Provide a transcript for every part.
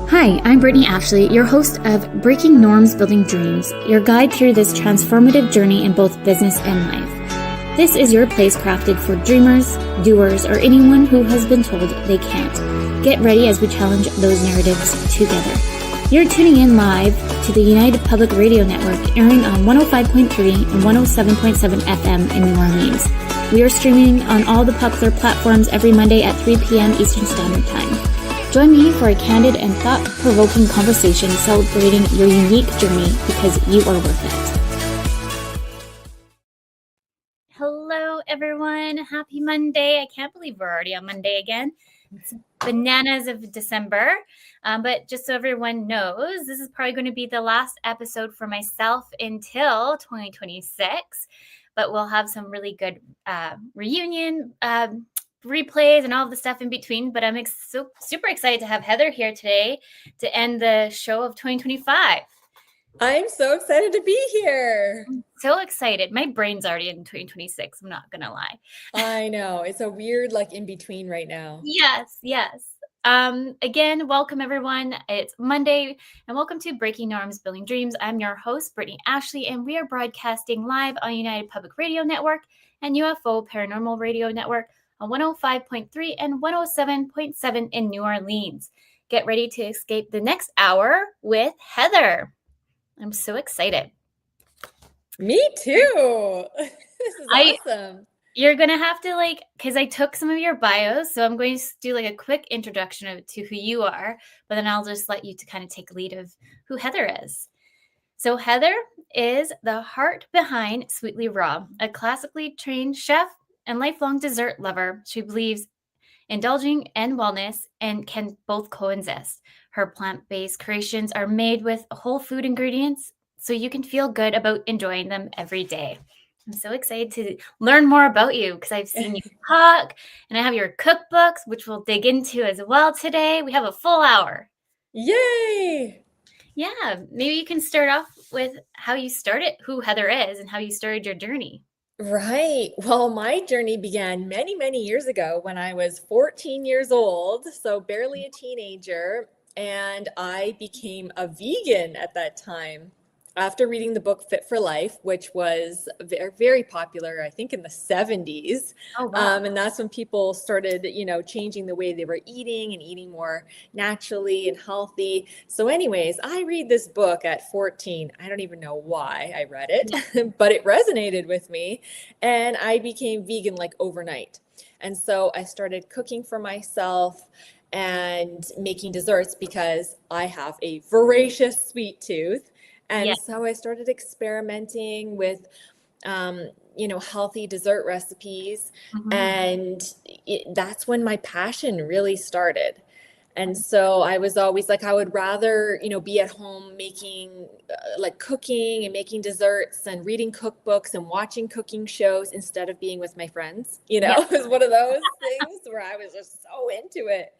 Hi, I'm Brittney Ashley, your host of Breaking Norms, Building Dreams, your guide through this transformative journey in both business and life. This is your place crafted for dreamers, doers, or anyone who has been told they can't. Get ready as we challenge those narratives together. You're tuning in live to the United Public Radio Network, airing on 105.3 and 107.7 FM in New Orleans. We are streaming on all the popular platforms every Monday at 3 p.m. Eastern Standard Time. Join me for a candid and thought-provoking conversation celebrating your unique journey because you are worth it. Hello, everyone. Happy Monday. I can't believe we're already on Monday again. It's bananas of December. But just so everyone knows, this is probably going to be the last episode for myself until 2026. But we'll have some really good reunion replays and all of the stuff in between. But I'm super excited to have Heather here today to end the show of 2025. I'm so excited to be here. I'm so excited. My brain's already in 2026. I'm not going to lie. I know. It's a weird in between right now. Yes. Again, welcome everyone. It's Monday and welcome to Breaking Norms, Building Dreams. I'm your host, Brittney Ashley, and we are broadcasting live on United Public Radio Network and UFO Paranormal Radio Network on 105.3 and 107.7 in New Orleans. Get ready to escape the next hour with Heather. I'm so excited. Me too. This is awesome. You're going to have to because I took some of your bios, so I'm going to do a quick introduction to who you are, but then I'll just let you to kind of take lead of who Heather is. So Heather is the heart behind Sweetly Raw, a classically trained chef and lifelong dessert lover. She believes indulging and wellness and can both coexist. Her plant-based creations are made with whole food ingredients, so you can feel good about enjoying them every day. I'm so excited to learn more about you because I've seen you cook and I have your cookbooks, which we'll dig into as well today. We have a full hour. Yay! Yeah, maybe you can start off with how you started, who Heather is, and how you started your journey. Right. Well, my journey began many, many years ago when I was 14 years old, so barely a teenager, and I became a vegan at that time after reading the book Fit for Life, which was very, very popular, I think, in the 70s. Oh, wow. And that's when people started, changing the way they were eating and eating more naturally and healthy. So anyways, I read this book at 14. I don't even know why I read it, but it resonated with me. And I became vegan overnight. And so I started cooking for myself and making desserts because I have a voracious sweet tooth. And so I started experimenting with, healthy dessert recipes. Mm-hmm. And that's when my passion really started. And so I was always I would rather, be at home making, cooking and making desserts and reading cookbooks and watching cooking shows instead of being with my friends. It was one of those things where I was just so into it.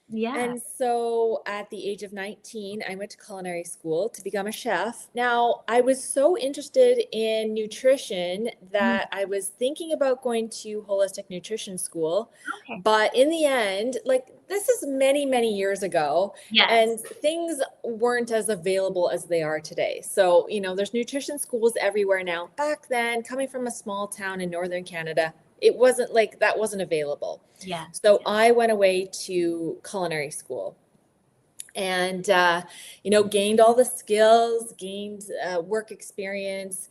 Yeah. And so at the age of 19, I went to culinary school to become a chef. Now, I was so interested in nutrition that I was thinking about going to holistic nutrition school. Okay. But in the end, this is many, many years ago. Yes. And things weren't as available as they are today. So, there's nutrition schools everywhere now. Back then, coming from a small town in northern Canada, it wasn't that wasn't available. Yeah. So I went away to culinary school and, gained all the skills, gained work experience.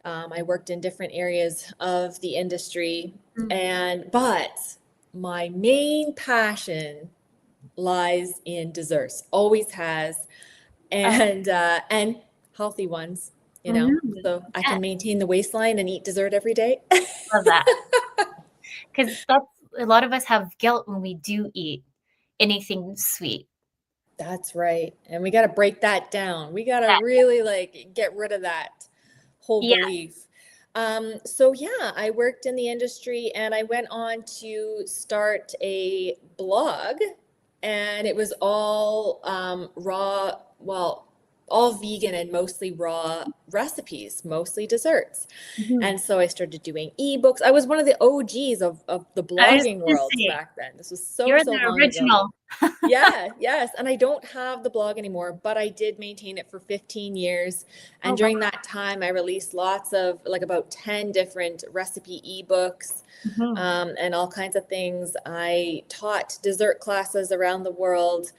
I worked in different areas of the industry. Mm-hmm. But my main passion lies in desserts, always has, and healthy ones. So I can maintain the waistline and eat dessert every day. Love that. Because a lot of us have guilt when we do eat anything sweet. That's right. And we got to break that down. We got to really get rid of that whole belief. So I worked in the industry and I went on to start a blog, and it was all raw. Well, all vegan and mostly raw recipes, mostly desserts. Mhm. And so I started doing ebooks. I was one of the OGs of the I was blogging gonna world say, back then. This was you're so the long ago. original. Yeah, yes. And I don't have the blog anymore, but I did maintain it for 15 years. Oh, And wow. during that time, I released lots of, like, about 10 different recipe ebooks, Mhm. and all kinds of things. I taught dessert classes around the world.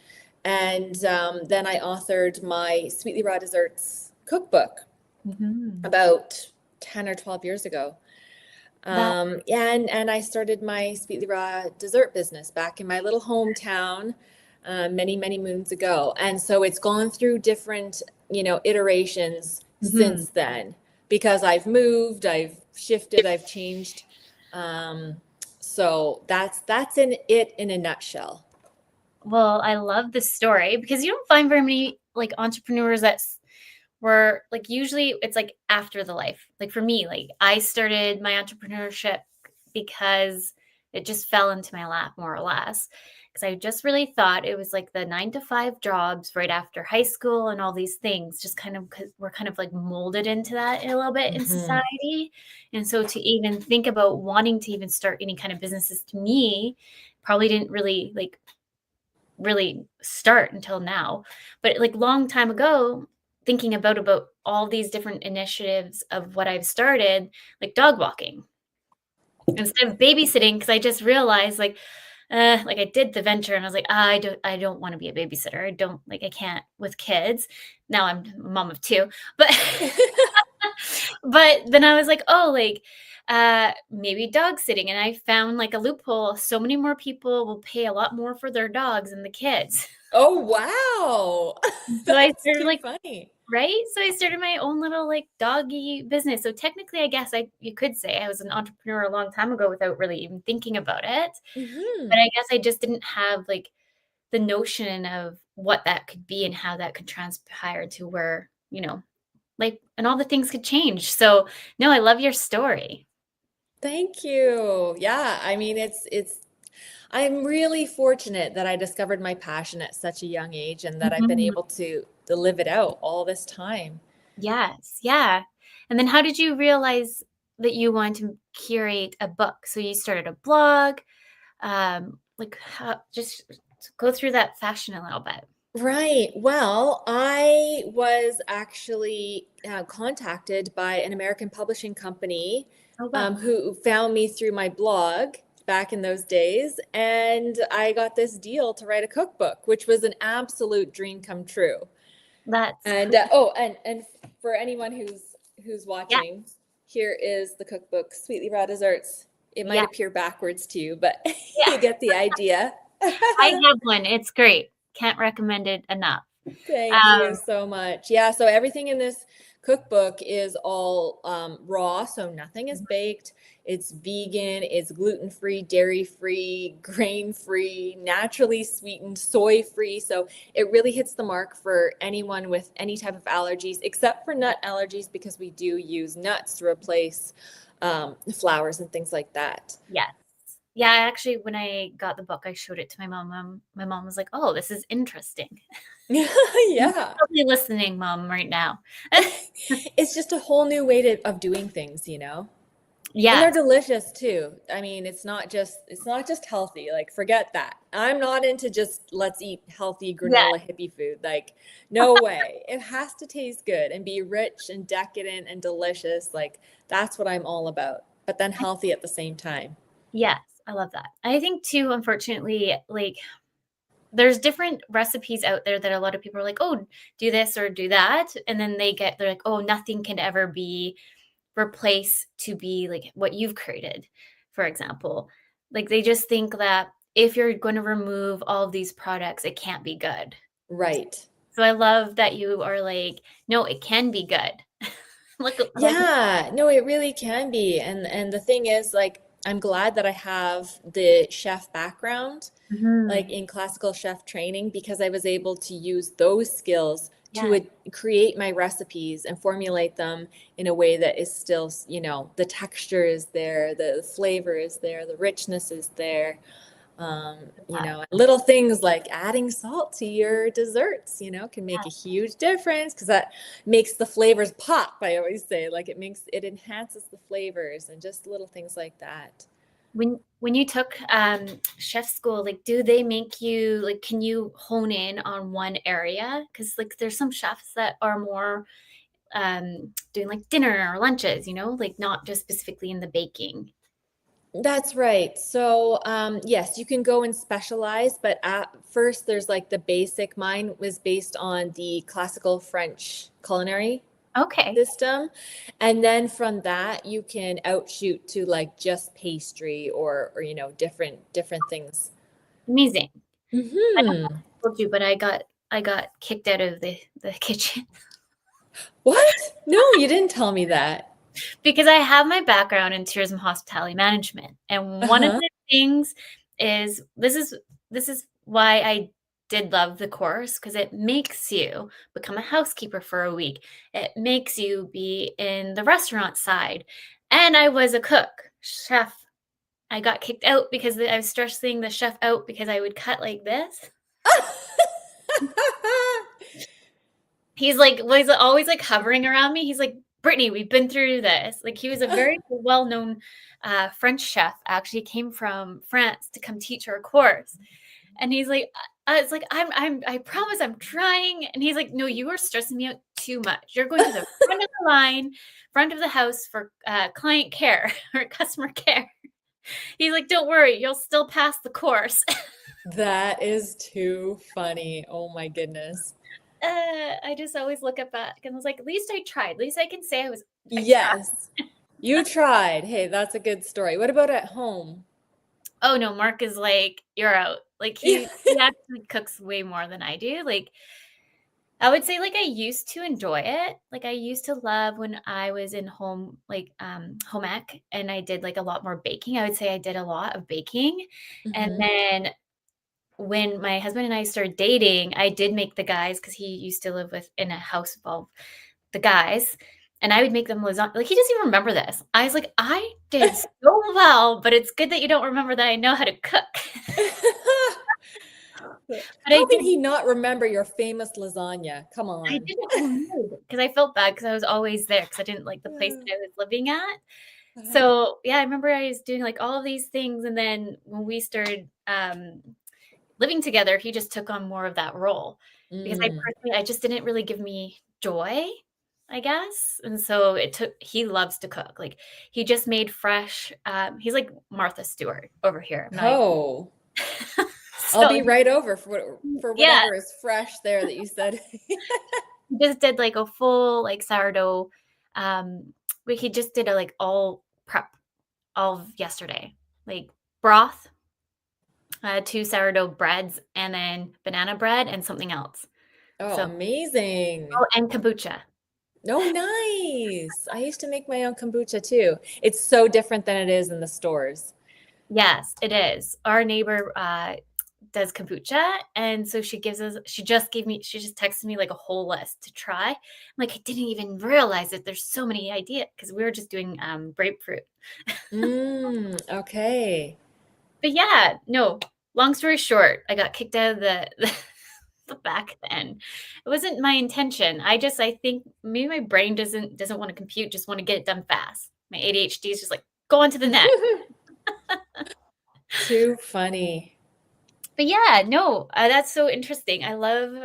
And then I authored my Sweetly Raw Desserts cookbook Mhm. about 10 or 12 years ago. That Yeah, and I started my Sweetly Raw dessert business back in my little hometown, many moons ago. And so it's gone through different, iterations mhm. since then, because I've moved, I've shifted, I've changed. Um, so that's it in a nutshell. Well, I love this story because you don't find very many like entrepreneurs were like usually it's like after the life. Like for me, like I started my entrepreneurship because it just fell into my lap more or less. Because I just really thought it was like the 9 to 5 jobs right after high school and all these things just kind of because we're kind of like molded into that a little bit in Hmm. society. And so to even think about wanting to even start any kind of businesses to me probably didn't really start until now. But like long time ago, thinking about all these different initiatives of what I've started, like dog walking instead of babysitting, because I just realized like I did the venture and I was like, I don't want to be a babysitter. I don't like I can't with kids. Now I'm a mom of two, but but then I was like, oh, like maybe dog sitting. And I found like a loophole. So many more people will pay a lot more for their dogs than the kids. Oh, wow. So I That's started too like funny. right? So I started my own little like doggy business. So technically, I guess you could say I was an entrepreneur a long time ago without really even thinking about it. But Hmm. I guess I just didn't have like the notion of what that could be and how that could transpire to where, like and all the things could change. So no, I love your story. Thank you. Yeah, I mean, I'm really fortunate that I discovered my passion at such a young age and that I've been Mhm. able to live it out all this time. Yes, yeah. And then how did you realize that you want to curate a book? So you started a blog, like how just go through that fashion a little bit. Right. Well, I was actually contacted by an American publishing company, Oh, wow. who found me through my blog back in those days. And I got this deal to write a cookbook, which was an absolute dream come true. That's And cool. and for anyone who's Yeah, watching, here is the cookbook, Sweetly Raw Desserts. It might yeah, appear backwards to you, but yeah. you get the idea. I have one. It's great. Can't recommend it enough. Thank you Um, so much. Yeah, so everything in this cookbook is all raw, so nothing is baked. It's vegan, it's gluten-free, dairy-free, grain-free, naturally sweetened, soy-free. So it really hits the mark for anyone with any type of allergies, except for nut allergies, because we do use nuts to replace flours and things like that. yes. Yeah, I actually, when I got the book, I showed it to my mom. My mom was like, "Oh, this is interesting." You're Yeah. probably listening, mom, right now. It's just a whole new way of doing things. And they're Yes. delicious too. I mean, it's not just healthy. Like, forget that. I'm not into just let's eat healthy Yes. granola hippie food. Like, no way. It has to taste good and be rich and decadent and delicious. Like, that's what I'm all about. But then healthy at the same time. Yes, I love that. I think too, unfortunately, like there's different recipes out there that a lot of people are like, "Oh, do this or do that," and then they're like, "Oh, nothing can ever be replaced to be like what you've created," for example. Like they just think that if you're going to remove all of these products, it can't be good. Right. So I love that you are like, "No, it can be good." Like Yeah, no, it really can be. And the thing is, like, I'm glad that I have the chef background, like mhm. in classical chef training, because I was able to use those skills to Yeah. create my recipes and formulate them in a way that is still, the texture is there, the flavor is there, the richness is there. You know, little things like adding salt to your desserts, you know, can make a huge difference because that makes the flavors pop. I always say, like, it enhances the flavors, and just little things like that. When you took chef school, like, do they make you, like, can you hone in on one area? Because, like, there's some chefs that are more doing like dinner or lunches, you know, like not just specifically in the baking. That's right. So, yes, you can go and specialize, but at first there's like the basic. Mine was based on the classical French culinary Okay. system. And then from that, you can outshoot to like just pastry or you know, different things. Amazing. I don't know Hmm. if I told you, but I got kicked out of the kitchen What? No, you didn't tell me that. because I have my background in tourism hospitality management. And one of Uh-huh. the things is this is why I did love the course, because it makes you become a housekeeper for a week. It makes you be in the restaurant side. And I was a cook, chef. I got kicked out because I was stressing the chef out because I would cut like this. He's like was always like hovering around me. He's like, Brittney, we've been through this. Like, he was a very well-known French chef. Actually, came from France to come teach our course. And he's like, it's like I promise I'm trying. And he's like, no, you are stressing me out too much. You're going to the front of the line, front of the house for client care or customer care. He's like, don't worry, you'll still pass the course. That is too funny. Oh my goodness. I just always look at that and I was like, at least I tried. At least I can say I tried. Yes, you tried. Hey, that's a good story. What about at home? Oh no, Mark is like, you're out. Like, he actually cooks way more than I do. Like, I would say, like, I used to enjoy it. Like, I used to love when I was in home, like, home ec, and I did like a lot more baking. I would say I did a lot of baking. And Hmm. then when my husband and I started dating, I did make the guys, because he used to live in a house of the guys, and I would make them lasagna. Like, he doesn't even remember this. I was like, I did so well, but it's good that you don't remember that I know how to cook. But I How can did. he not remember your famous lasagna? Come I on. didn't know, because I felt bad because I was always there because I didn't like the place Yeah. that I was living at. Uh-huh. So yeah, I remember I was doing like all of these things, and then when we started living together, he just took on more of that role, because Mm. I just didn't really give me joy, I guess. And so he loves to cook. Like, he just made fresh, he's like Martha Stewart over here. I'm not even, Oh, I'll so be right over for yeah, whatever is fresh there that you said. he just did like a full like sourdough, where he just did a like all prep all of yesterday, like broth, 2 sourdough breads, and then banana bread and something else. Oh, So, amazing. oh, and kombucha. Oh, nice. I used to make my own kombucha too. It's so different than it is in the stores. Yes, it is. Our neighbor, does kombucha, and so she just texted me, like, a whole list to try. I'm like, I didn't even realize that there's so many ideas, because we were just doing, grapefruit. Okay. But yeah, no, long story short, I got kicked out of the back then. It wasn't my intention. I think maybe my brain doesn't wanna compute, just wanna get it done fast. My ADHD is just like, "Go on to the next." Too funny. But yeah, no, that's so interesting. I love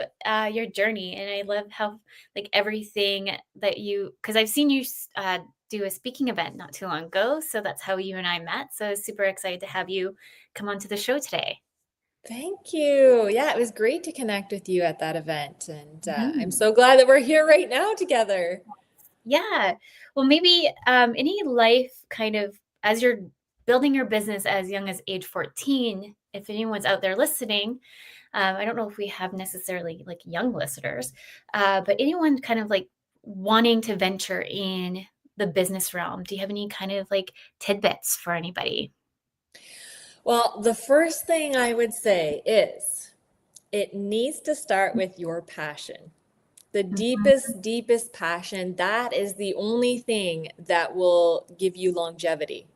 your journey, and I love how, like, everything that because I've seen you do a speaking event not too long ago. So that's how you and I met. So I was super excited to have you come onto the show today. Thank you. Yeah, it was great to connect with you at that event. And I'm Mhm. so glad that we're here right now together. Yeah. Well, maybe any life kind of, as you're building your business as young as age 14, if anyone's out there listening, I don't know if we have necessarily like young listeners, but anyone kind of like wanting to venture in the business realm, do you have any kind of like tidbits for anybody? Well, the first thing I would say is it needs to start with your passion. The Mhm. deepest passion, that is the only thing that will give you longevity.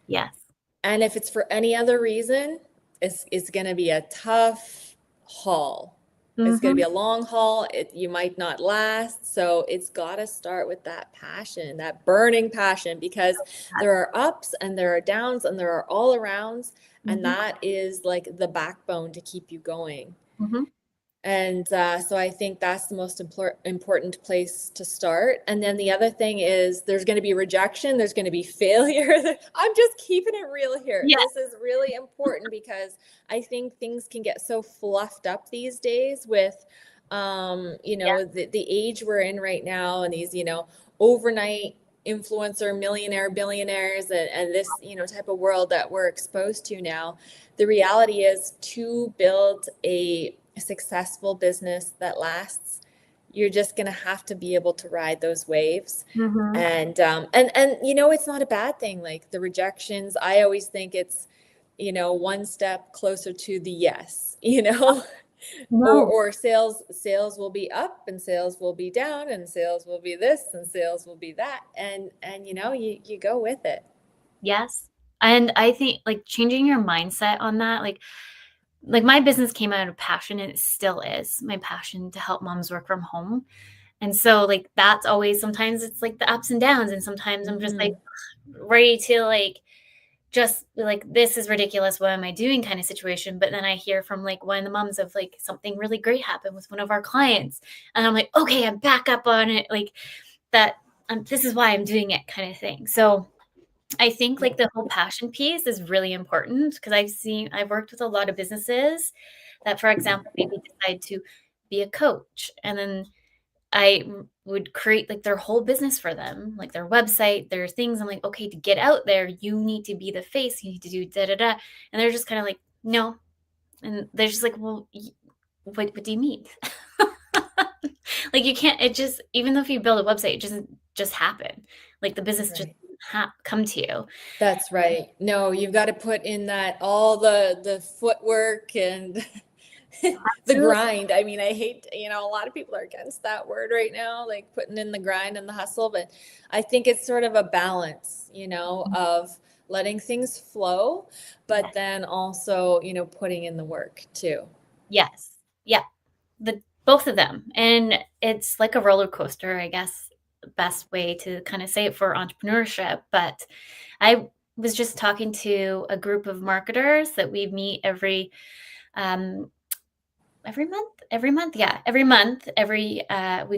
Yes. And if it's for any other reason, it's going to be a tough haul. It's going to be Mm-hmm. a long haul. You might not last. So it's got to start with that passion, that burning passion, because there are ups and there are downs and there are all arounds. And Mm-hmm. that is like the backbone to keep you going. Mm-hmm. And so I think that's the most important place to start. And then the other thing is there's going to be rejection. There's going to be failure. I'm just keeping it real here. Yeah. This is really important because I think things can get so fluffed up these days with, Yeah. the age we're in right now and these, overnight influencer, millionaire, billionaires, and this, type of world that we're exposed to now. The reality is to build a successful business that lasts, you're just going to have to be able to ride those waves. Mm-hmm. And it's not a bad thing. Like the rejections, I always think it's, one step closer to the yes, No. or sales will be up and sales will be down and sales will be this and sales will be that. And you go with it. Yes. And I think like changing your mindset on that, like my business came out of passion and it still is my passion to help moms work from home. And so like that's always, sometimes it's like the ups and downs, and sometimes I'm just like Mm-hmm. ready to like just like, this is ridiculous, what am I doing kind of situation. But then I hear from like one of the moms of like something really great happened with one of our clients, and I'm like, okay, I'm back up on it, like that, this is why I'm doing it kind of thing. So I think like the whole passion piece is really important, because I've worked with a lot of businesses that, for example, maybe decide to be a coach, and then I would create like their whole business for them, like their website, their things. I'm like, okay, to get out there, you need to be the face, you need to do da da da. And they're just kind of like, no. And they're just like, well, what do you mean? Like you can't, it just, even though if you build a website, it doesn't just happen. Like the business just Right. come to you. That's right. No, you've got to put in that all the footwork and the Absolutely. grind. I mean, I hate, a lot of people are against that word right now, like putting in the grind and the hustle, but I think it's sort of a balance, of letting things flow, but Yes. then also, putting in the work too. Yes. Yeah. The both of them. And it's like a roller coaster, I guess, the best way to kind of say it for entrepreneurship. But I was just talking to a group of marketers that we meet um every month. Yeah, every month, we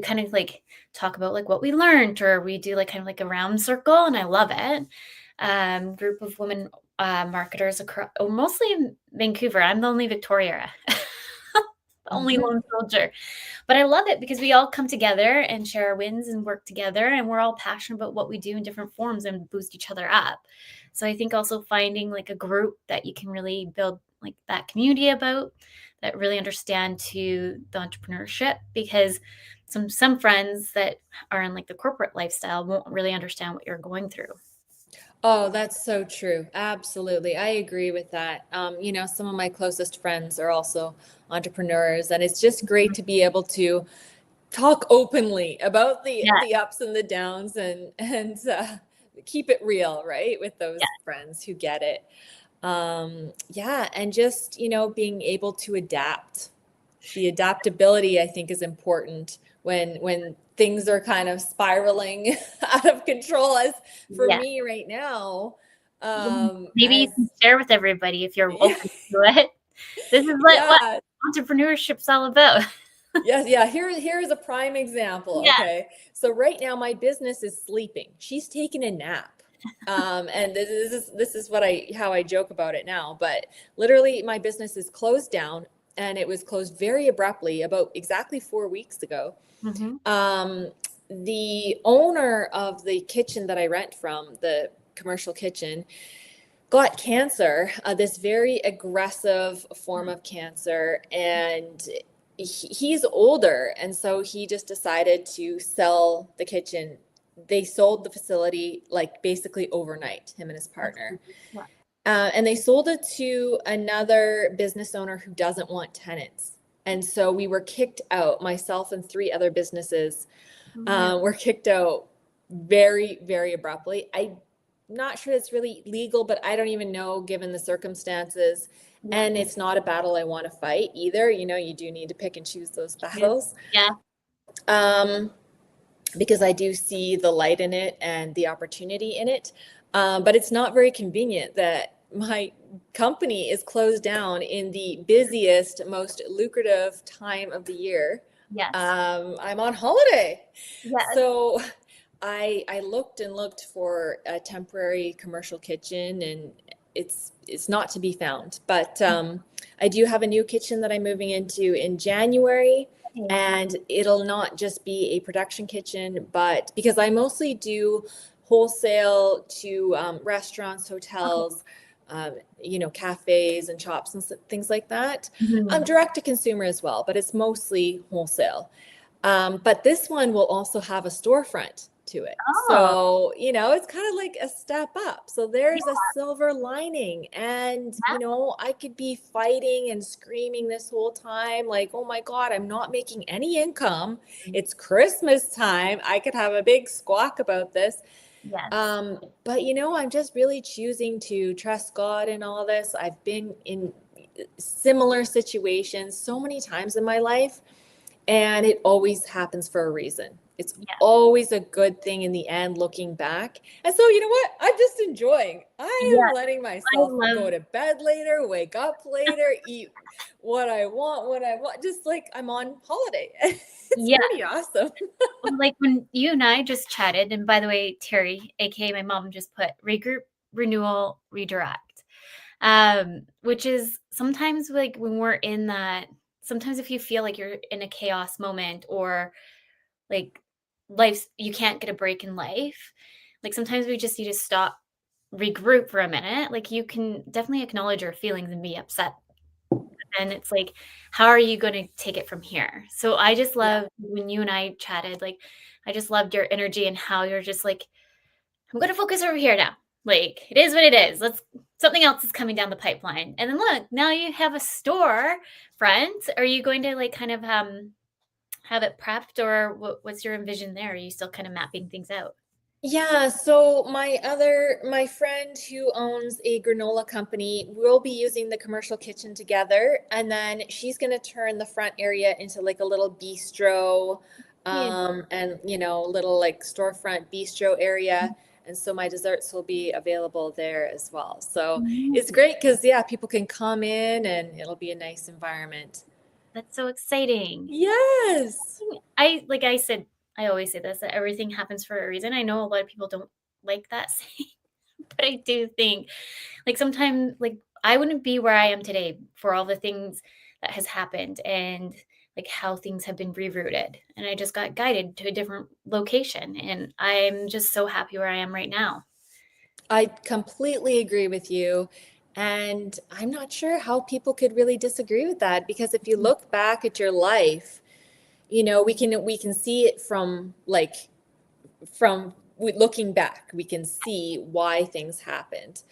kind of like talk about like what we learned, or we do like kind of like a round circle, and I love it. Group of women marketers across, mostly in Vancouver. I'm the only Victoria. The only Mhm. lone soldier. But I love it because we all come together and share our wins and work together, and we're all passionate about what we do in different forms and boost each other up. So I think also finding like a group that you can really build like that community about, that really understand to the entrepreneurship, because some friends that are in like the corporate lifestyle won't really understand what you're going through. Oh, that's so true. Absolutely. I agree with that. Some of my closest friends are also entrepreneurs, and it's just great to be able to talk openly about the Yeah, the ups and the downs and keep it real, right? With yeah, those friends who get it. Yeah, and just, being able to adapt. The adaptability, I think, is important when things are kind of spiraling out of control, as for yeah. me right now. Maybe As you can share with everybody if you're Yeah, open to it. This is what yeah, entrepreneurship's all about. yes, yeah. Here's a prime example. Yeah. Okay, so right now my business is sleeping. She's taking a nap. And this is what I how I joke about it now, but literally my business is closed down, and it was closed very abruptly about exactly 4 weeks ago. Mhm. Um, the owner of the kitchen that I rent from, the commercial kitchen, got cancer, this very aggressive form of cancer, and he's older, and so he just decided to sell the kitchen. They sold the facility like basically overnight, him and his partner. Yeah. And they sold it to another business owner who doesn't want tenants. And so we were kicked out, myself and three other businesses Oh, yeah. were kicked out very, very abruptly. I not sure it's really legal, but I don't even know given the circumstances. Yeah. And it's not a battle I want to fight either. You know, you do need to pick and choose those battles. Yeah. Because I do see the light in it and the opportunity in it. But it's not very convenient that my company is closed down in the busiest, most lucrative time of the year. Yes. I'm on holiday. Yes. So I looked and looked for a temporary commercial kitchen, and it's not to be found. But I do have a new kitchen that I'm moving into in January. And it'll not just be a production kitchen, but because I mostly do wholesale to restaurants, hotels, you know, cafés and shops and things like that. Direct to consumer as well, but it's mostly wholesale. But this one will also have a storefront to it. So, you know, it's kind of like a step up. So there's a silver lining. And, you know, I could be fighting and screaming this whole time, like, oh my God, I'm not making any income. It's Christmas time. I could have a big squawk about this. Yes. But, you know, I'm just really choosing to trust God in all this. I've been in similar situations so many times in my life, and it always happens for a reason. It's always a good thing in the end, looking back. And so, you know what? I'm just enjoying. I am letting myself go to bed later, wake up later, eat what I want, just like I'm on holiday. It's pretty awesome. Like when you and I just chatted, and by the way, Terry, aka my mom, just put regroup, renewal, redirect, which is sometimes like when we're in that, sometimes if you feel like you're in a chaos moment or like life's, you can't get a break in life, like sometimes we just need to stop, regroup for a minute. Like you can definitely acknowledge your feelings and be upset, and it's like, how are you going to take it from here? So I just love when you and I chatted, like I just loved your energy and how you're just like, I'm going to focus over here now. Like it is what it is. Something else is coming down the pipeline. And then look, now you have a store front. Are you going to like kind of have it prepped, or what's your envision there? Are you still kind of mapping things out? Yeah, so my friend who owns a granola company will be using the commercial kitchen together, and then she's going to turn the front area into like a little bistro, and you know, little like storefront bistro area. And so my desserts will be available there as well. So it's great because people can come in and it'll be a nice environment. That's so exciting. Yes. Like I said, I always say this, that everything happens for a reason. I know a lot of people don't like that saying, but I do think like sometimes like I wouldn't be where I am today for all the things that has happened and like how things have been rerouted. And I just got guided to a different location, and I'm just so happy where I am right now. I completely agree with you. And I'm not sure how people could really disagree with that, because if you look back at your life, you know, we can see it from looking back, we can see why things happened.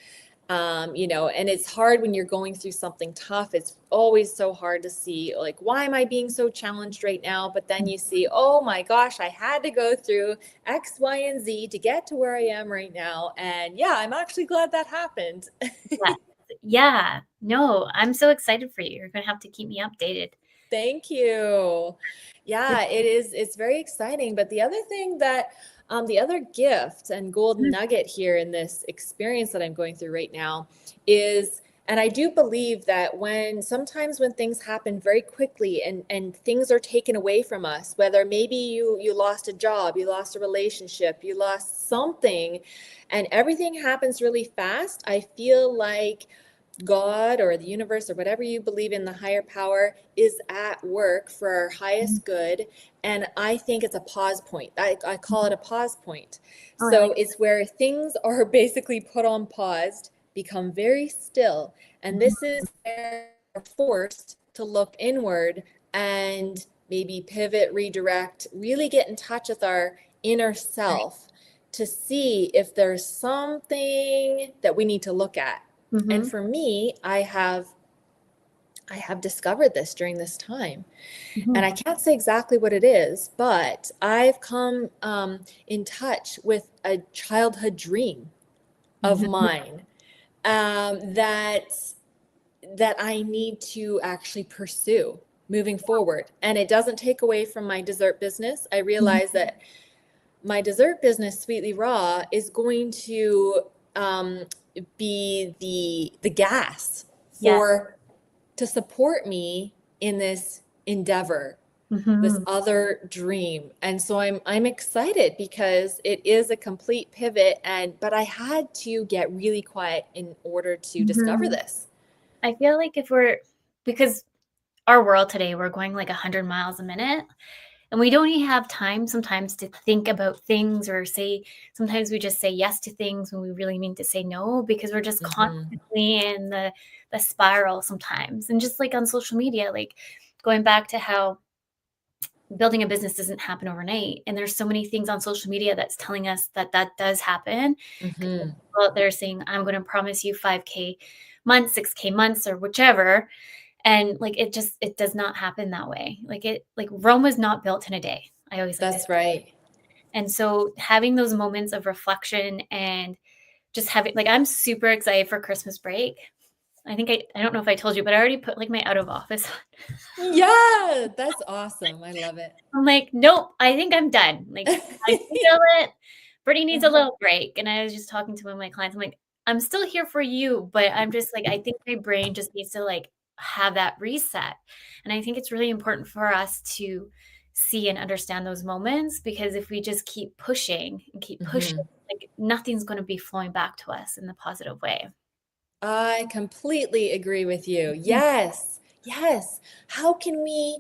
You know, and it's hard when you're going through something tough. It's always so hard to see, like, why am I being so challenged right now? But then you see, oh my gosh, I had to go through X, Y, and Z to get to where I am right now. And yeah, I'm actually glad that happened. Yeah. No, I'm so excited for you. You're going to have to keep me updated. Thank you. Yeah, it is. It's very exciting. But the other thing that, the other gift and golden nugget here in this experience that I'm going through right now is, and I do believe that sometimes when things happen very quickly and things are taken away from us, whether maybe you lost a job, you lost a relationship, you lost something, and everything happens really fast, I feel like God or the universe or whatever you believe in, the higher power, is at work for our highest good. And I think it's a pause point. I call it a pause point. So it's where things are basically put on pause, become very still. And this is where we're forced to look inward and maybe pivot, redirect, really get in touch with our inner self to see if there's something that we need to look at. And for me, I have discovered this during this time. And I can't say exactly what it is, but I've come in touch with a childhood dream. of Mhm. mine, that I need to actually pursue moving forward. And it doesn't take away from my dessert business. I realize that my dessert business, Sweetly Raw, is going to um, be the gas Yes. for to support me in this endeavor, this Mhm. other dream. And so I'm excited because it is a complete pivot, but I had to get really quiet in order to discover Mhm. this. I feel like because our world today, we're going like 100 miles a minute, and we don't even have time sometimes to think about things or sometimes we just say yes to things when we really mean to say no, because we're just Hmm. constantly in the spiral sometimes. And just like on social media, like going back to how building a business doesn't happen overnight. And there's so many things on social media that's telling us that that does happen. Hmm. Well, they're saying, I'm going to promise you 5K months, 6K months, or whichever. And like, it does not happen that way. Like Rome was not built in a day. I always like to say. That's right. And so having those moments of reflection and just having, like, I'm super excited for Christmas break. I think I don't know if I told you, but I already put like my out of office on. Yeah, that's awesome. I love it. I'm like, nope, I think I'm done. Like, I can feel it. Brittney needs a Uh-huh. little break. And I was just talking to one of my clients. I'm like, I'm still here for you, but I'm just like, I think my brain just needs to like have that reset. And I think it's really important for us to see and understand those moments, because if we just keep pushing and keep pushing, Hmm. like nothing's going to be flowing back to us in the positive way. I completely agree with you. Yes. Yes. How can we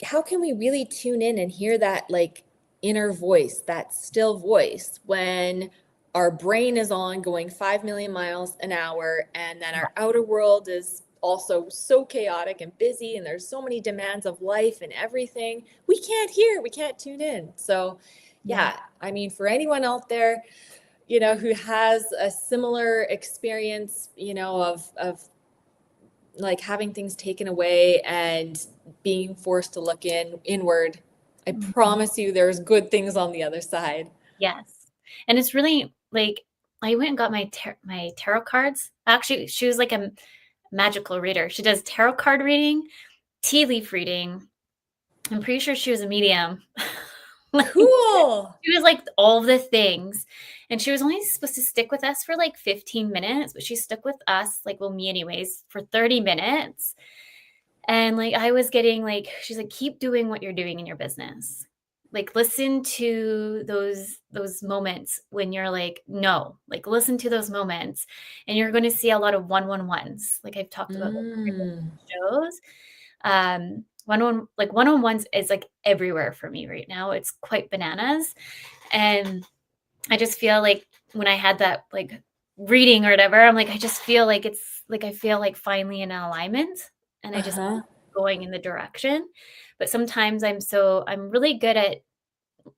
really tune in and hear that like inner voice, that still voice when our brain is on going 5 million miles an hour and then our outer world is also so chaotic and busy and there's so many demands of life and everything. We can't hear, we can't tune in. So, Yeah. yeah, I mean for anyone out there, who has a similar experience, of like having things taken away and being forced to look inward, I Mhm. promise you there's good things on the other side. Yes. And it's really like I went and got my tarot cards. Actually, she was like a magical reader. She does tarot card reading, tea leaf reading. I'm pretty sure she was a medium. Like, Cool. she was like all the things. And she was only supposed to stick with us for like 15 minutes, but she stuck with us, like, well, me anyways, for 30 minutes. And like I was getting like, she's like, keep doing what you're doing in your business. Like listen to those moments when you're like, no, like listen to those moments. And you're going to see a lot of one-on-ones. Like I've talked about like Mm. shows. One-on-ones is like everywhere for me right now. It's quite bananas. And I just feel like when I had that like reading or whatever, I'm like, I just feel like it's like I feel like finally in alignment, and I just Uh-huh. going in the direction. But sometimes I'm really good at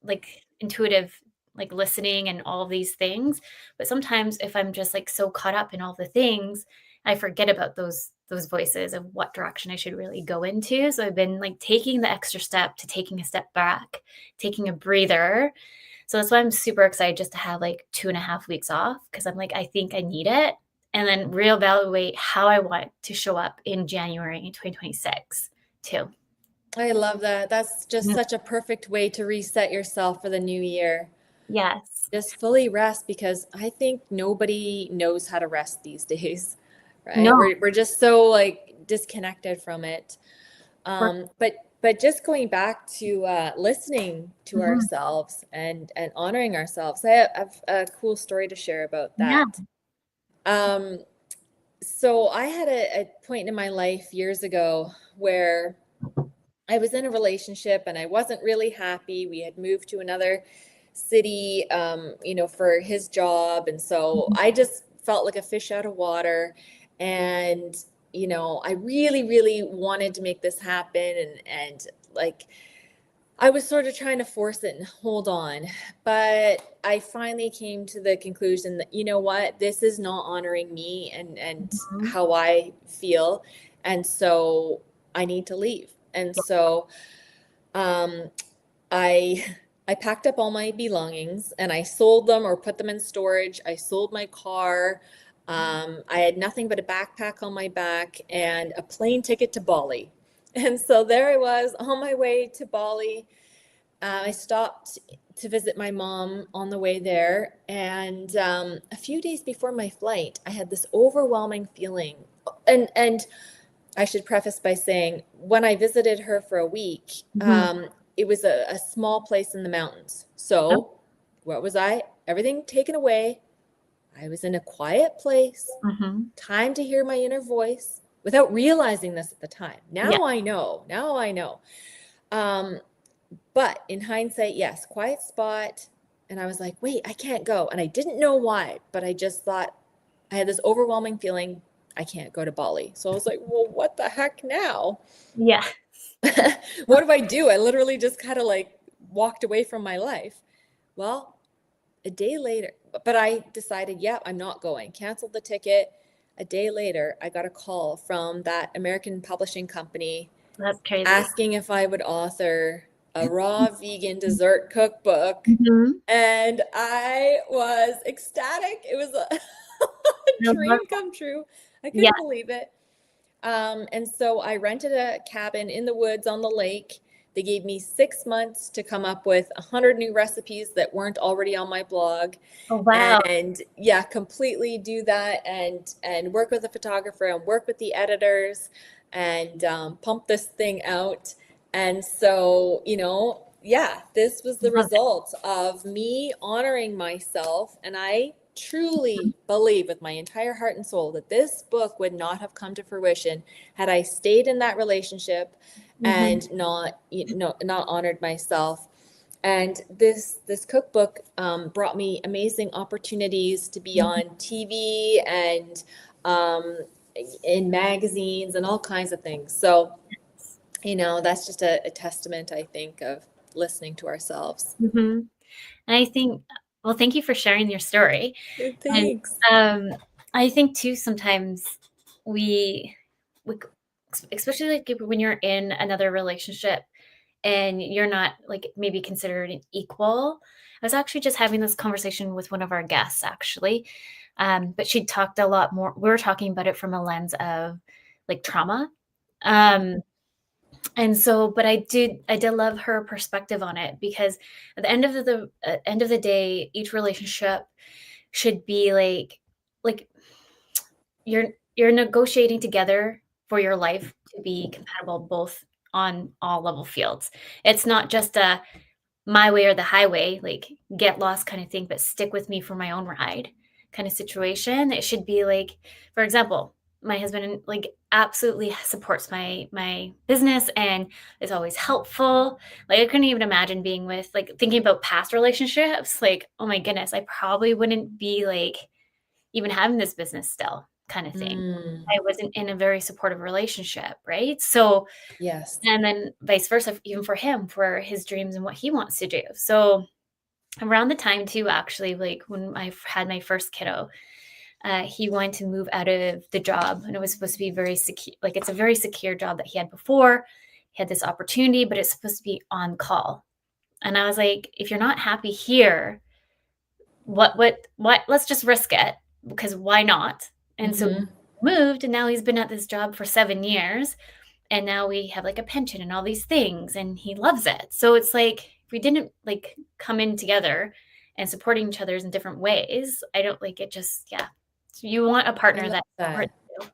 like intuitive, like listening and all of these things. But sometimes if I'm just like so caught up in all the things, I forget about those voices of what direction I should really go into. So I've been like taking the extra step to taking a step back, taking a breather. So that's why I'm super excited just to have like 2.5 weeks off, because I'm like, I think I need it. And then reevaluate how I want to show up in January 2026 too. I love that. That's just Mhm. such a perfect way to reset yourself for the new year. Yes. Just fully rest because I think nobody knows how to rest these days, right? No. We're just so like disconnected from it. We're But just going back to listening to Mhm. ourselves and honoring ourselves, I have a cool story to share about Yeah. that. Um, so I had a point in my life years ago where I was in a relationship and I wasn't really happy. We had moved to another city, for his job. And so Mhm. I just felt like a fish out of water. And, I really, really wanted to make this happen. And like, I was sort of trying to force it and hold on. But I finally came to the conclusion that, you know what, this is not honoring me and Mhm. how I feel. And so I need to leave. And so um, I I packed up all my belongings and I sold them or put them in storage. I sold my car. I had nothing but a backpack on my back and a plane ticket to Bali. And so there I was on my way to Bali. I stopped to visit my mom on the way there. And a few days before my flight, I had this overwhelming feeling. And I should preface by saying, when I visited her for a week, it was a small place in the mountains. So what was I? Everything taken away. I was in a quiet place, time to hear my inner voice without realizing this at the time. Now I know. Now I know. But in hindsight, yes, quiet spot. And I was like, wait, I can't go. And I didn't know why, but I just thought I had this overwhelming feeling I can't go to Bali. So I was like, well, what the heck now? Yeah. What do I do? I literally just kind of like walked away from my life. Well, a day later, but I decided, yeah, I'm not going. Canceled the ticket. A day later, I got a call from that American publishing company That's crazy. asking if I would author a raw vegan dessert cookbook. And I was ecstatic. It was a dream come true. I couldn't believe it. And so I rented a cabin in the woods on the lake. They gave me 6 months to come up with 100 new recipes that weren't already on my blog. Oh, wow. And yeah, completely do that and work with a photographer and work with the editors and pump this thing out. And so, yeah, this was the result of me honoring myself. And I truly believe with my entire heart and soul that this book would not have come to fruition had I stayed in that relationship and not honored myself. And this cookbook brought me amazing opportunities to be on TV and in magazines and all kinds of things. So, that's just a testament, I think, of listening to ourselves. And I think, well, thank you for sharing your story. Thanks. And I think too, sometimes we especially like when you're in another relationship and you're not like maybe considered an equal. I was actually just having this conversation with one of our guests actually. But she talked a lot more. We were talking about it from a lens of like trauma. And so, but I did love her perspective on it, because at the end of the day, each relationship should be like you're negotiating together for your life to be compatible both on all level fields. It's not just a my way or the highway, like get lost kind of thing, but stick with me for my own ride kind of situation. It should be like, for example, my husband like absolutely supports my business and is always helpful. Like I couldn't even imagine being with like thinking about past relationships. Like, oh my goodness, I probably wouldn't be like even having this business still kind of thing. I wasn't in a very supportive relationship, right? So yes. And then vice versa, even for him, for his dreams and what he wants to do. So around the time too, actually, like when I had my first kiddo, he wanted to move out of the job, and it was supposed to be very secure. Like it's a very secure job that he had before. He had this opportunity, but it's supposed to be on call. And I was like, if you're not happy here, what, let's just risk it, because why not? And so we moved, and now he's been at this job for 7 years. And now we have like a pension and all these things, and he loves it. So it's like, if we didn't like come in together and supporting each other in different ways, I don't like it. Just, So you want a partner that supports you.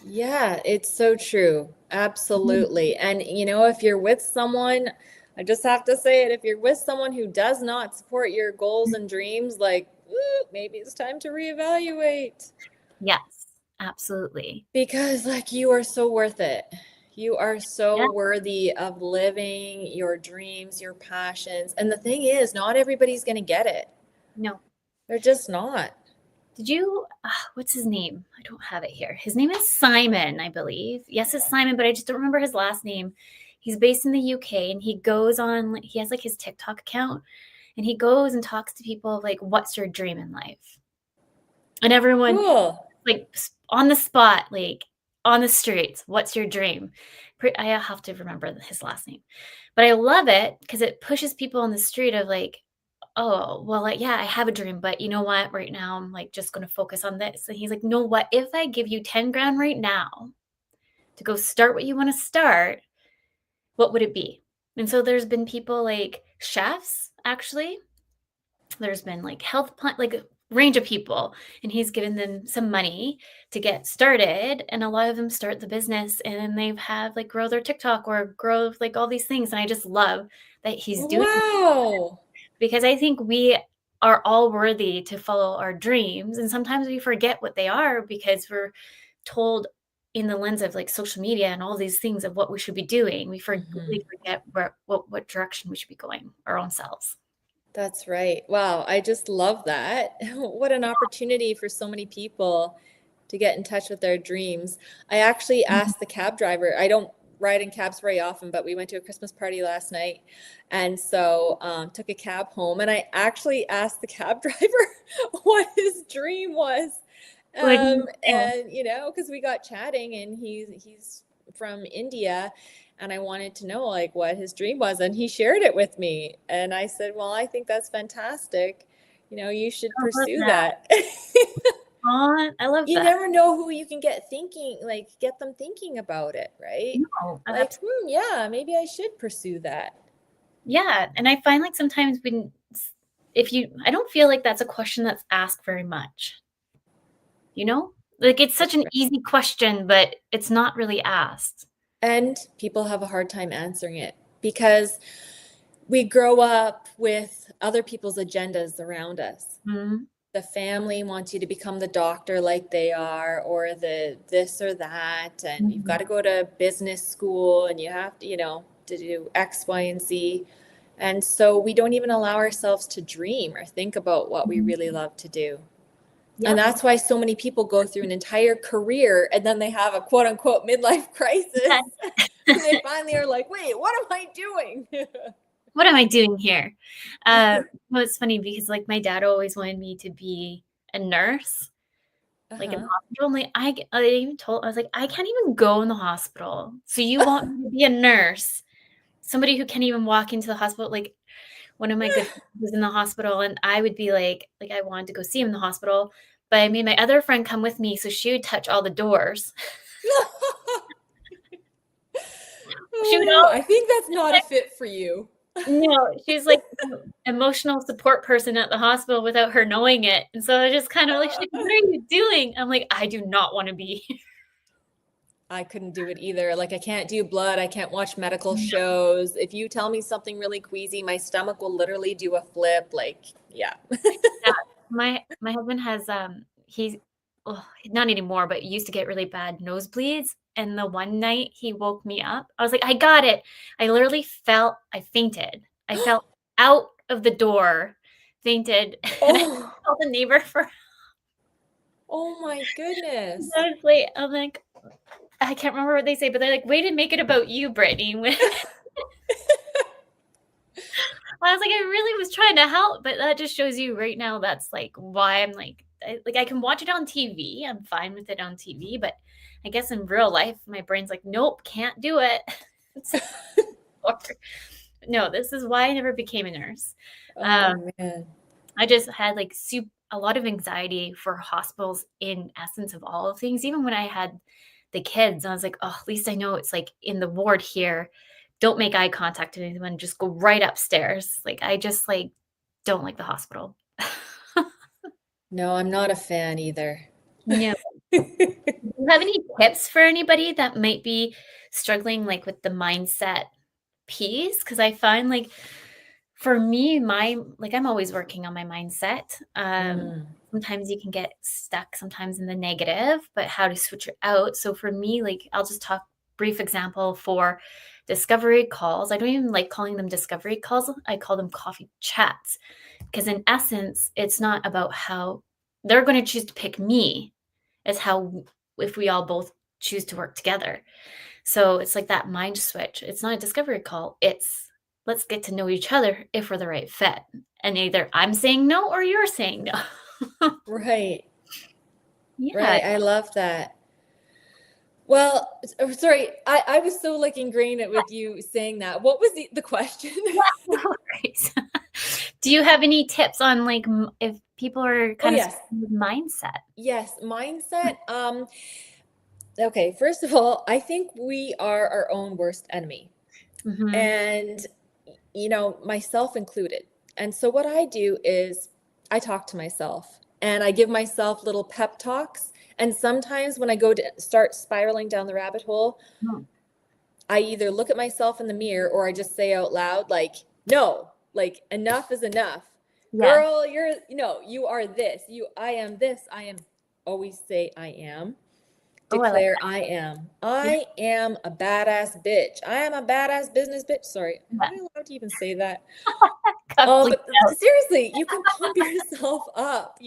Yeah, it's so true. Absolutely. And if you're with someone, I just have to say it, if you're with someone who does not support your goals and dreams, like, maybe it's time to reevaluate. Yes, absolutely. Because like you are so worth it. You are so worthy of living your dreams, your passions. And the thing is, not everybody's going to get it. No. They're just not. Did you, what's his name? I don't have it here. His name is Simon, I believe. Yes, it's Simon, but I just don't remember his last name. He's based in the UK, and he has like his TikTok account, and he goes and talks to people like, what's your dream in life? And everyone like on the spot, like on the streets. What's your dream? I have to remember his last name. But I love it because it pushes people on the street of like, oh, well, like, yeah, I have a dream, but you know what? Right now, I'm like just going to focus on this. And he's like, no, what if I give you 10 grand right now to go start what you want to start? What would it be? And so there's been people like chefs, actually. There's been like health plan, like a range of people, and he's given them some money to get started. And a lot of them start the business and then they've had like grow their TikTok or grow like all these things. And I just love that he's doing it Wow. because I think we are all worthy to follow our dreams. And sometimes we forget what they are because we're told in the lens of like social media and all these things of what we should be doing. We Mhm. forget what direction we should be going our own selves. That's right. Wow, I just love that. What an opportunity for so many people to get in touch with their dreams. I actually Mhm. asked the cab driver, I don't ride in cabs very often, but we went to a Christmas party last night. And so took a cab home. And I actually asked the cab driver what his dream was. What do you think? And, you know, because we got chatting and he's from India. And I wanted to know like what his dream was. And he shared it with me. And I said, well, I think that's fantastic. You know, you should I love pursue that. that. Aw, I love You that. never know who you can get thinking, like get them thinking about it, right? No, Like, yeah, maybe I should pursue that. yeah, and I find like sometimes when if you I don't feel like that's a question that's asked very much, you know? Like it's such That's an right. easy question, but it's not really asked. And people have a hard time answering it because we grow up with other people's agendas around us. Mhm, The family wants you to become the doctor like they are, or the this or that, and you've got mhm. to go to business school and you have to, you know, to do X, Y, and Z. And so we don't even allow ourselves to dream or think about what we really Mhm. love to do. And Yep. that's why so many people go through an entire career and then they have a quote unquote midlife crisis. And they finally are like, wait, what am I doing? What am I doing here? Well, it's funny because, like, my dad always wanted me to be a nurse, like, in the Uh-huh. hospital. I'm like, I even told I was like, "I can't even go in the hospital, so you want me to be a nurse? Somebody who can't even walk into the hospital." Like, one of my good friends was in the hospital, and I would be like, I wanted to go see him in the hospital, but I made my other friend come with me, so she would touch all the doors. She would Oh, always I think that's not a fit for you. no, she's like the emotional support person at the hospital without her knowing it, and so I just kind of like, she's like, "What are you doing?" I'm like, "I do not wanna be here." I couldn't do it either. Like I can't do blood. I can't watch medical No. shows. If you tell me something really queasy, my stomach will literally do a flip. Like, yeah. Yeah, my husband has, he's not anymore, but he used to get really bad nosebleeds, and the one night he woke me up, I was like, "I got it." I fainted. I fell out of the door, fainted, and I Oh, called the neighbor for oh my goodness. honestly, I'm like, I can't remember what they say, but they're like, "Way to make it about you, Brittany." I was like, "I really was trying to help," but that just shows you right now that's, like, why I'm like I can watch it on TV, I'm fine with it on TV, but I guess in real life, my brain's like, "Nope, can't do it." It's or no, this is why I never became a nurse. Um, Oh man. I just had, like, a lot of anxiety for hospitals in essence of all of things, even when I had the kids, I was like, "Oh, at least I know it's, like, in the ward here. Don't make eye contact with anyone, just go right upstairs." Like, I just, like, don't like the hospital. No, I'm not a fan either. Yeah. Do you have any tips for anybody that might be struggling, like, with the mindset piece? Because I find, like, for me, I'm always working on my mindset. Mm, Sometimes you can get stuck sometimes in the negative, but how to switch it out. So for me, like, I'll just talk brief example for discovery calls. I don't even like calling them discovery calls. I call them coffee chats because in essence, it's not about how they're going to choose to pick me. It's how if we all both choose to work together. So it's like that mind switch. It's not a discovery call. It's let's get to know each other if we're the right fit. And either I'm saying no or you're saying no. right. Yeah. Right. I love that. Well, Well, sorry, I was so like ingrained with you saying that. What was the question? No worries. Do you have any tips on like if people are Oh, kind of yes. struggling with mindset? Yes, mindset. Okay, first of all, I think we are our own worst enemy. Mm-hmm. And myself included. And so what I do is I talk to myself and I give myself little pep talks. And sometimes when I go to start spiraling down the rabbit hole, I either look at myself in the mirror or I just say out loud, like, no, like enough is enough. Yeah. Girl, you are this. I am this. I am, always say I am. Oh, I like Declare that. I am. Yeah. I am a badass bitch. I am a badass business bitch. Sorry, am Yeah. I allowed to even say that? Complete But out. seriously, you can pump yourself up,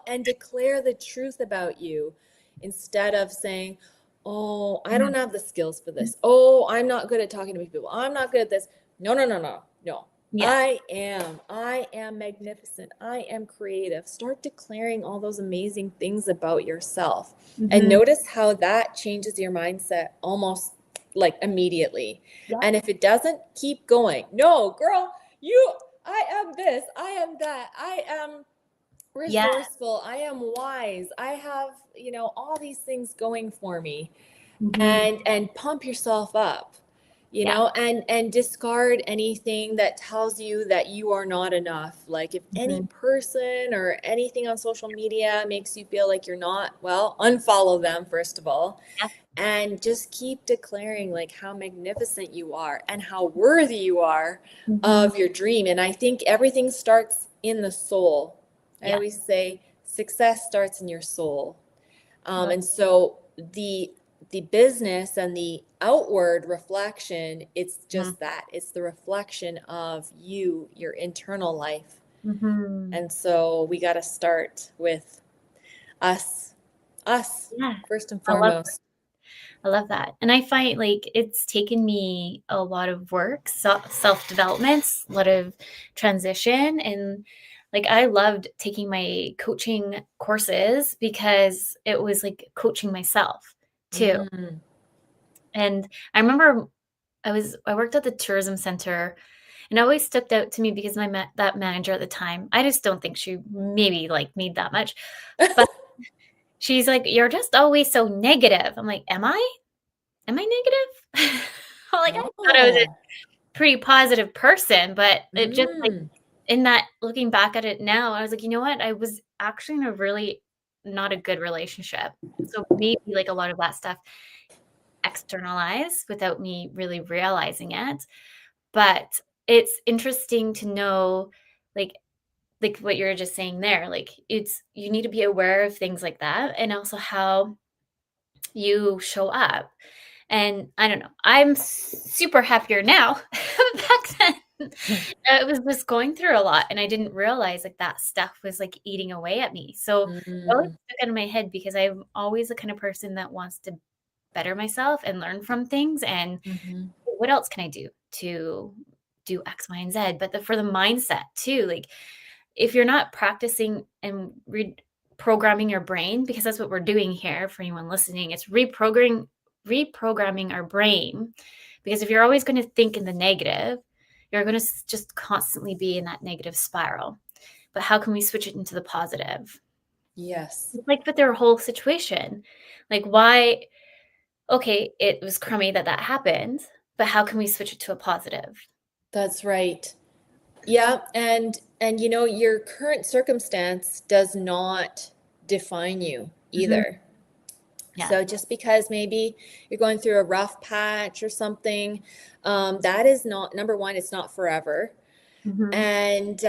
and declare the truth about you instead of saying, oh, I don't have the skills for this. Oh, I'm not good at talking to people. I'm not good at this. No, no, no, no, no. Yeah. I am magnificent. I am creative. Start declaring all those amazing things about yourself and notice how that changes your mindset almost like immediately. Yeah. And if it doesn't, keep going. No, girl, I am this, I am that, I am resourceful, I am wise, I have, all these things going for me. And pump yourself up, Yeah. and discard anything that tells you that you are not enough. Like if any person or anything on social media makes you feel like you're not, well, unfollow them first of all. Yeah. And just keep declaring like how magnificent you are and how worthy you are of your dream. And I think everything starts in the soul. I always say success starts in your soul. And so the business and the outward reflection, it's just that. It's the reflection of you, your internal life. And so we got to start with us first and foremost. I love that. And I find like it's taken me a lot of work, self-development, a lot of transition. And like I loved taking my coaching courses because it was like coaching myself too. And I remember I worked at the tourism center and it always stuck out to me because that manager at the time, I just don't think she maybe liked me that much. But she's like, "You're just always so negative." I'm like, "Am I? Am I negative?" Like, I thought I was a pretty positive person, but it just like in that looking back at it now, I was like, you know what? I was actually in a really not a good relationship. So maybe like a lot of that stuff externalized without me really realizing it. But it's interesting to know like what you're just saying there, like it's you need to be aware of things like that and also how you show up. And I don't know, I'm super happier now. Back then, I was just going through a lot and I didn't realize like that stuff was like eating away at me. So it always stuck out of my head because I'm always the kind of person that wants to better myself and learn from things. And what else can I do to do X, Y, and Z? But for the mindset too, like if you're not practicing and reprogramming your brain, because that's what we're doing here for anyone listening, it's reprogramming our brain. Because if you're always going to think in the negative, you're going to just constantly be in that negative spiral. But how can we switch it into the positive? Yes. Like with their whole situation, like why, okay, it was crummy that happened, but how can we switch it to a positive? That's right. Yeah, and your current circumstance does not define you either. Yeah. So just because maybe you're going through a rough patch or something, that is not, number one, it's not forever. And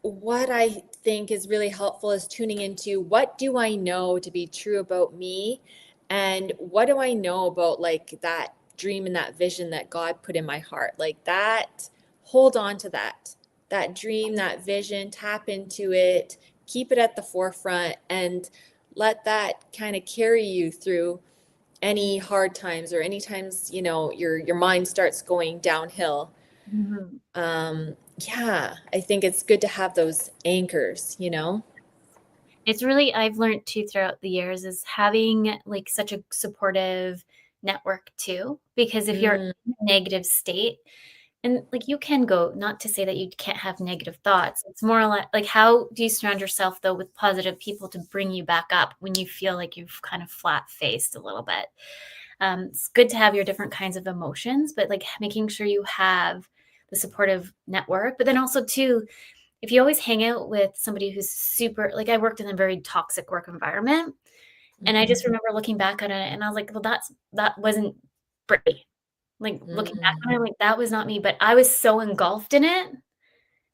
what I think is really helpful is tuning into what do I know to be true about me, and what do I know about like that dream and that vision that God put in my heart, like that. Hold on to that dream, that vision, tap into it, keep it at the forefront, and let that kind of carry you through any hard times or any times your mind starts going downhill. Yeah, I think it's good to have those anchors. It's really, I've learned too throughout the years, is having like such a supportive network too, because if you're Mm, in a negative state, and like you can go, not to say that you can't have negative thoughts. It's more like how do you surround yourself though with positive people to bring you back up when you feel like you've kind of flat faced a little bit. It's good to have your different kinds of emotions, but like making sure you have the supportive network. But then also too, if you always hang out with somebody who's super, like I worked in a very toxic work environment, and I just remember looking back on it and I was like, well, that wasn't Brittney. Like looking back on it, like that was not me, but I was so engulfed in it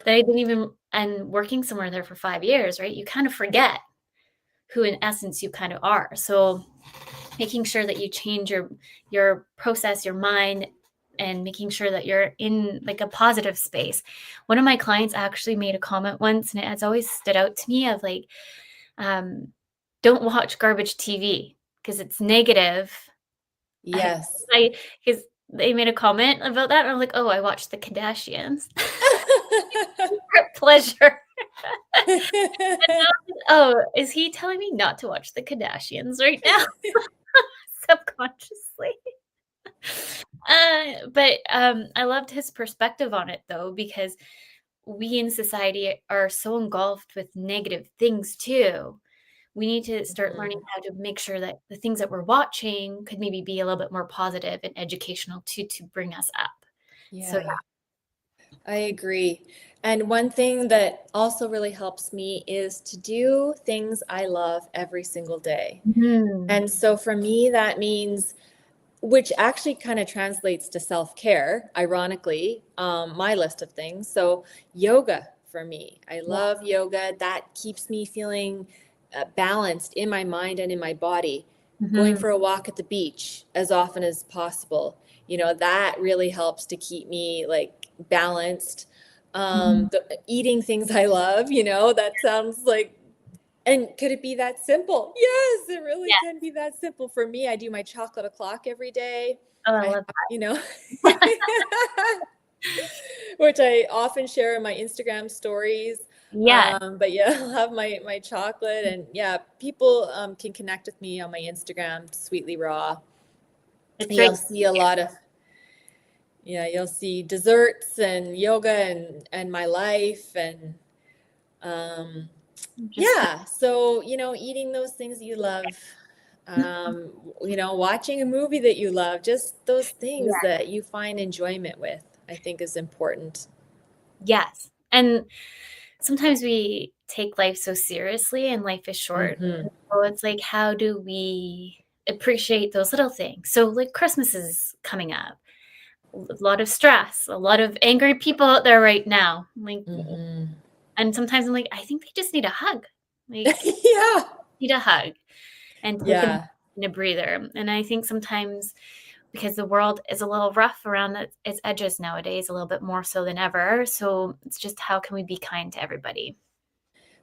that I didn't even, and working somewhere there for 5 years, right? You kind of forget who in essence you kind of are. So making sure that you change your process, your mind, and making sure that you're in like a positive space. One of my clients actually made a comment once, and it has always stood out to me of like, don't watch garbage TV because it's negative. yes. Because they made a comment about that, and I was like, oh, I watched the Kardashians. Pleasure. Oh, is he telling me not to watch the Kardashians right now? Subconsciously. But I loved his perspective on it though, because we in society are so engulfed with negative things too. We need to start learning how to make sure that the things that we're watching could maybe be a little bit more positive and educational too, to bring us up. So Yeah, I agree. And one thing that also really helps me is to do things I love every single day. yeah. Mhm. And so for me, that means, which actually kind of translates to self-care, ironically, my list of things. So yoga for me, I Yeah. love yoga. That keeps me feeling balanced in my mind and in my body. Going Mhm. for a walk at the beach as often as possible, that really helps to keep me like balanced. Mhm. Eating things I love, that sounds like, and could it be that simple? Yes, it really Yeah. can be that simple. For me, I do my chocolate o'clock every day. Oh, I I, love you know, that. which I often share in my Instagram stories. Yeah. But yeah, I'll have my chocolate, and yeah, people can connect with me on my Instagram, Sweetly Raw. It's right You'll see a lot of, yeah, you'll see desserts and yoga and my life and um, just yeah. So, eating those things you love, watching a movie that you love, just those things yeah. that you find enjoyment with, I think is important. Yes. And sometimes we take life so seriously and life is short. Hmm. So it's like, how do we appreciate those little things? So like Christmas is coming up. A lot of stress, a lot of angry people out there right now. Like, Hmm. and sometimes I'm like, I think they just need a hug. Like, Yeah. need a hug and take Yeah. a breather. And I think sometimes because the world is a little rough around its edges nowadays, a little bit more so than ever. So it's just how can we be kind to everybody?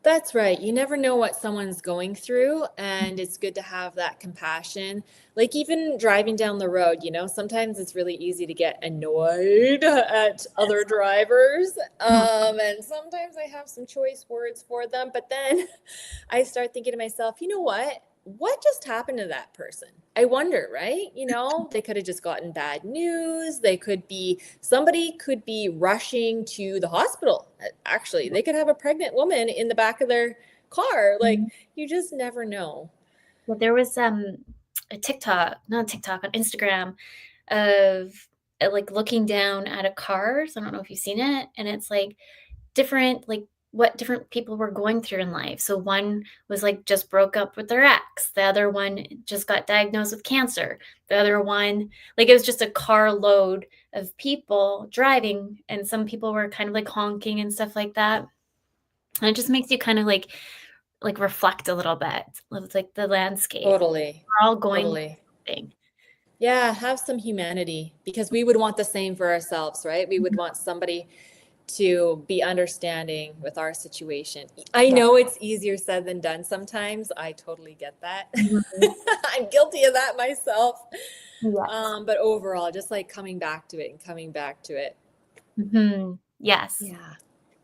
That's right. You never know what someone's going through, and it's good to have that compassion. Like even driving down the road, sometimes it's really easy to get annoyed at other drivers. And sometimes I have some choice words for them, but then I start thinking to myself, you know what? What just happened to that person? I wonder, right? They could have just gotten bad news. Somebody could be rushing to the hospital. Actually, they could have a pregnant woman in the back of their car. Like, Mhm. you just never know. Well, there was a TikTok, not a TikTok, on Instagram of like looking down at a cars. I don't know if you've seen it, and it's like different, like what different people were going through in life. So one was like just broke up with their ex. The other one just got diagnosed with cancer. The other one, like it was just a carload of people driving, and some people were kind of like honking and stuff like that. And it just makes you kind of like reflect a little bit. It's like the landscape. Totally. We're all going Totally. through something. Yeah, have some humanity because we would want the same for ourselves, right? We would want somebody to be understanding with our situation. I Yeah. know it's easier said than done sometimes. I totally get that. Mhm. I'm guilty of that myself. Yes. But overall, just like coming back to it and coming back to it. Mhm. Yes. Yeah.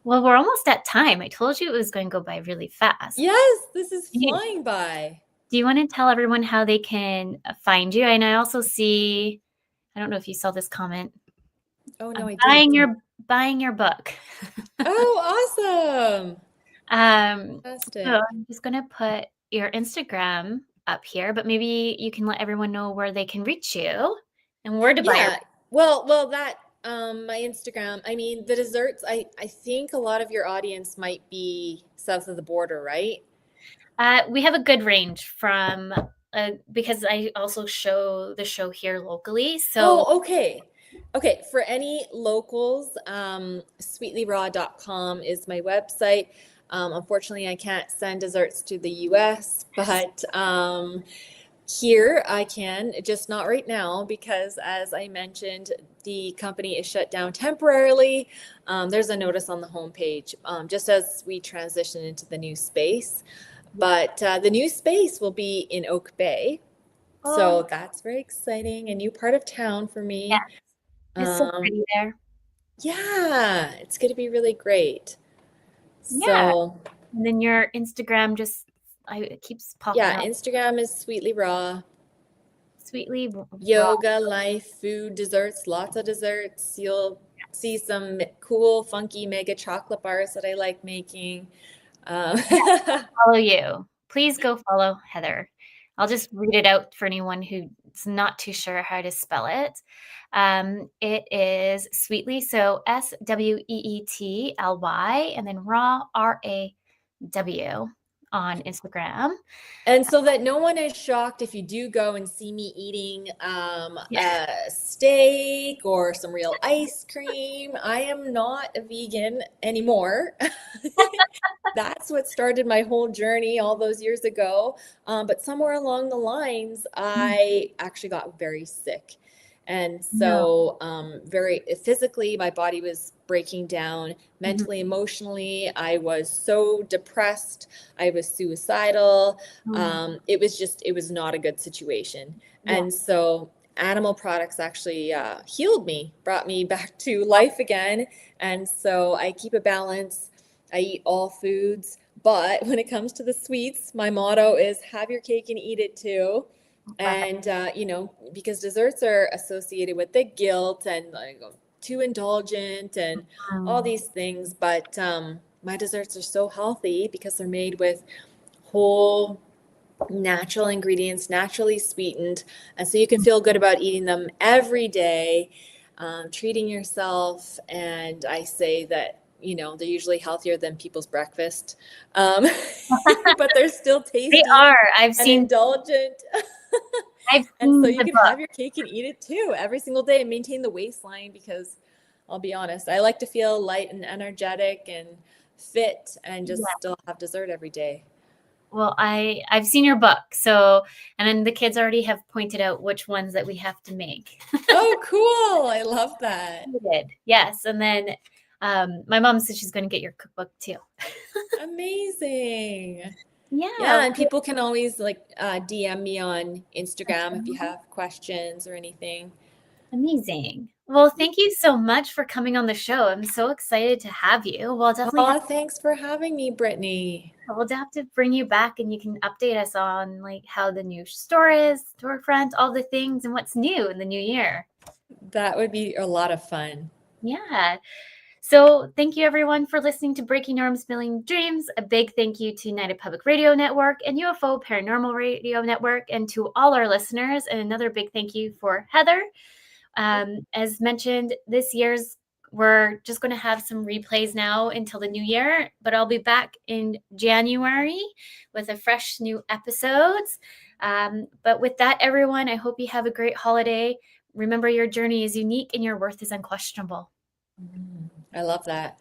Well, we're almost at time. I told you it was going to go by really fast. Yes, this is Do you, flying by. do you want to tell everyone how they can find you? And I also see, I don't know if you saw this comment. Oh, no, I Buying didn't. your book. Oh, awesome. So Fantastic. I'm just gonna put your Instagram up here, but maybe you can let everyone know where they can reach you and where to buy your. Yeah. That my Instagram, I mean, the desserts, I think a lot of your audience might be south of the border, right? We have a good range from because I also show the show here locally. So Oh, okay. Okay, for any locals, sweetlyraw.com is my website. Unfortunately, I can't send desserts to the US, but here I can, just not right now, because as I mentioned, the company is shut down temporarily. There's a notice on the homepage, just as we transition into the new space. But the new space will be in Oak Bay. oh So that's very exciting. A new part of town for yeah, me. it's so Um, pretty there. yeah, it's going to be really great. Yeah, So, and then your Instagram it keeps popping yeah, up. Instagram is Sweetly Raw. Sweetly raw. Yoga, life, food, desserts, lots of desserts. You'll see some cool, funky mega chocolate bars that I like making. Um, Follow you. Please go follow Heather. I'll just read it out for anyone who's not too sure how to spell it. It is Sweetly, so Sweetly, and then Raw, RAW on Instagram. And so that no one is shocked if you do go and see me eating Yeah. a steak or some real ice cream. I am not a vegan anymore. That's what started my whole journey all those years ago. But somewhere along the lines, I actually got very sick. And No. so, very physically, my body was breaking down. Mhm. Mentally, emotionally, I was so depressed. I was suicidal. Oh, It was not a good situation. yeah. And so, animal products actually healed me, brought me back to life again. And so, I keep a balance. I eat all foods. But when it comes to the sweets, my motto is have your cake and eat it too. Love it. And, because desserts are associated with the guilt and like too indulgent and all Mm. these things. But my desserts are so healthy because they're made with whole natural ingredients, naturally sweetened. And so you can feel good about eating them every day, treating yourself. And I say that, they're usually healthier than people's breakfast, um, but they're still They tasty are. and indulgent. I've And so seen you the can book. have your cake and eat it too every single day and maintain the waistline because I'll be honest, I like to feel light and energetic and fit and just Yeah. still have dessert every day. Well, I've seen your book. So, and then the kids already have pointed out which ones that we have to make. Oh, cool. I love that. You did. Yes. And then my mom said she's going to get your cookbook too. Amazing. Yeah. Yeah, and people can always like DM me on Instagram if you have questions or anything. Amazing. Well, thank you so much for coming on the show. I'm so excited to have you. Oh, thanks for having me, Brittany. We'll have to bring you back and you can update us on like how the new store is, storefront, all the things and what's new in the new year. That would be a lot of fun. Yeah. So thank you everyone for listening to Breaking Norms, Building Dreams. A big thank you to United Public Radio Network and UFO Paranormal Radio Network and to all our listeners. And another big thank you for Heather. As mentioned, we're just going to have some replays now until the new year, but I'll be back in January with a fresh new episodes. But with that, everyone, I hope you have a great holiday. Remember, your journey is unique and your worth is unquestionable. I love that.